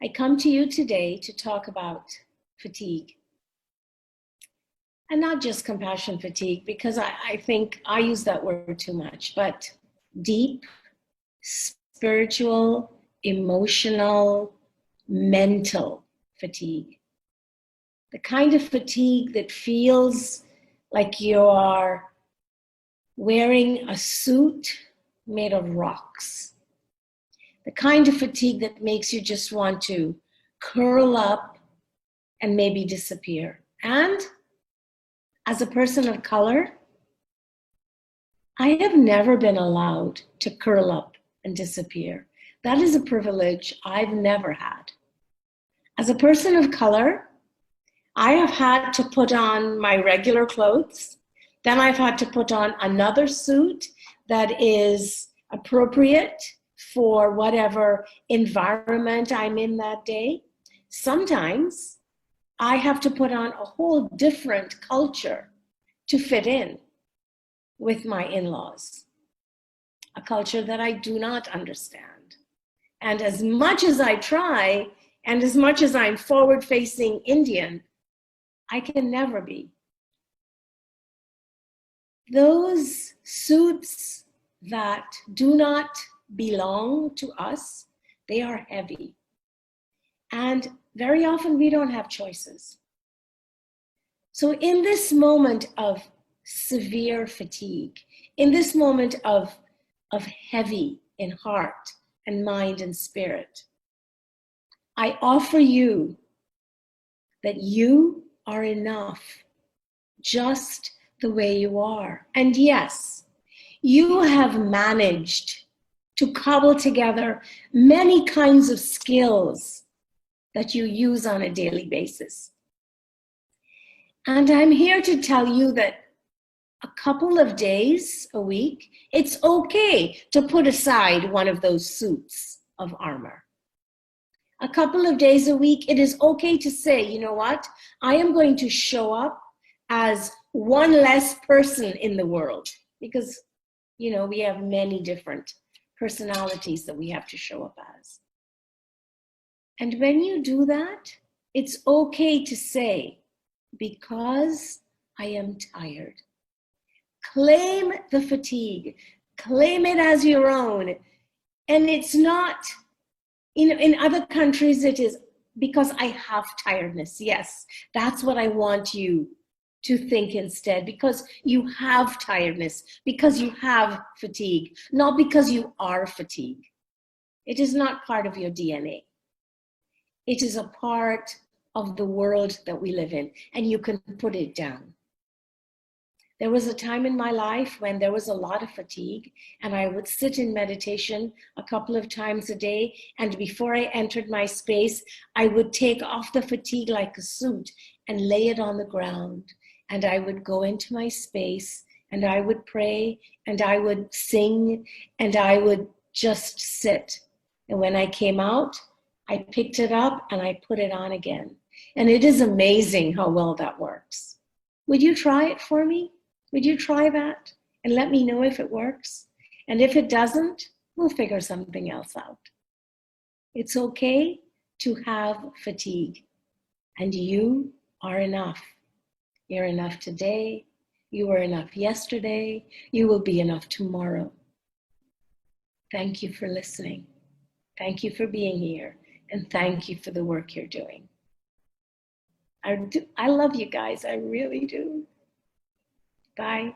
I come to you today to talk about fatigue. And not just compassion fatigue, because I think I use that word too much, but deep, spiritual, emotional, mental fatigue. The kind of fatigue that feels like you are wearing a suit made of rocks. The kind of fatigue that makes you just want to curl up and maybe disappear. And as a person of color, I have never been allowed to curl up and disappear. That is a privilege I've never had. As a person of color, I have had to put on my regular clothes. Then I've had to put on another suit that is appropriate for whatever environment I'm in that day. Sometimes I have to put on a whole different culture to fit in with my in-laws, a culture that I do not understand. And as much as I try, and as much as I'm forward-facing Indian, I can never be. Those suits that do not belong to us, they are heavy. And very often we don't have choices. So in this moment of severe fatigue, in this moment of heavy in heart and mind and spirit, I offer you that you are enough just the way you are. And yes, you have managed to cobble together many kinds of skills that you use on a daily basis. And I'm here to tell you that a couple of days a week, it's okay to put aside one of those suits of armor. A couple of days a week, it is okay to say, you know what? I am going to show up as one less person in the world, because, you know, we have many different personalities that we have to show up as. And when you do that, it's okay to say, because I am tired. Claim the fatigue, claim it as your own. And it's not, you know, in other countries it is because I have tiredness. Yes, that's what I want you to think instead, because you have tiredness, because you have fatigue, not because you are fatigue. It is not part of your DNA. It is a part of the world that we live in, and you can put it down. There was a time in my life when there was a lot of fatigue, and I would sit in meditation a couple of times a day, and before I entered my space, I would take off the fatigue like a suit and lay it on the ground, and I would go into my space, and I would pray, and I would sing, and I would just sit. And when I came out, I picked it up and I put it on again. And it is amazing how well that works. Would you try it for me? Would you try that and let me know if it works? And if it doesn't, we'll figure something else out. It's okay to have fatigue, and you are enough. You're enough today. You were enough yesterday. You will be enough tomorrow. Thank you for listening. Thank you for being here. And thank you for the work you're doing. I love you guys. I really do. Bye.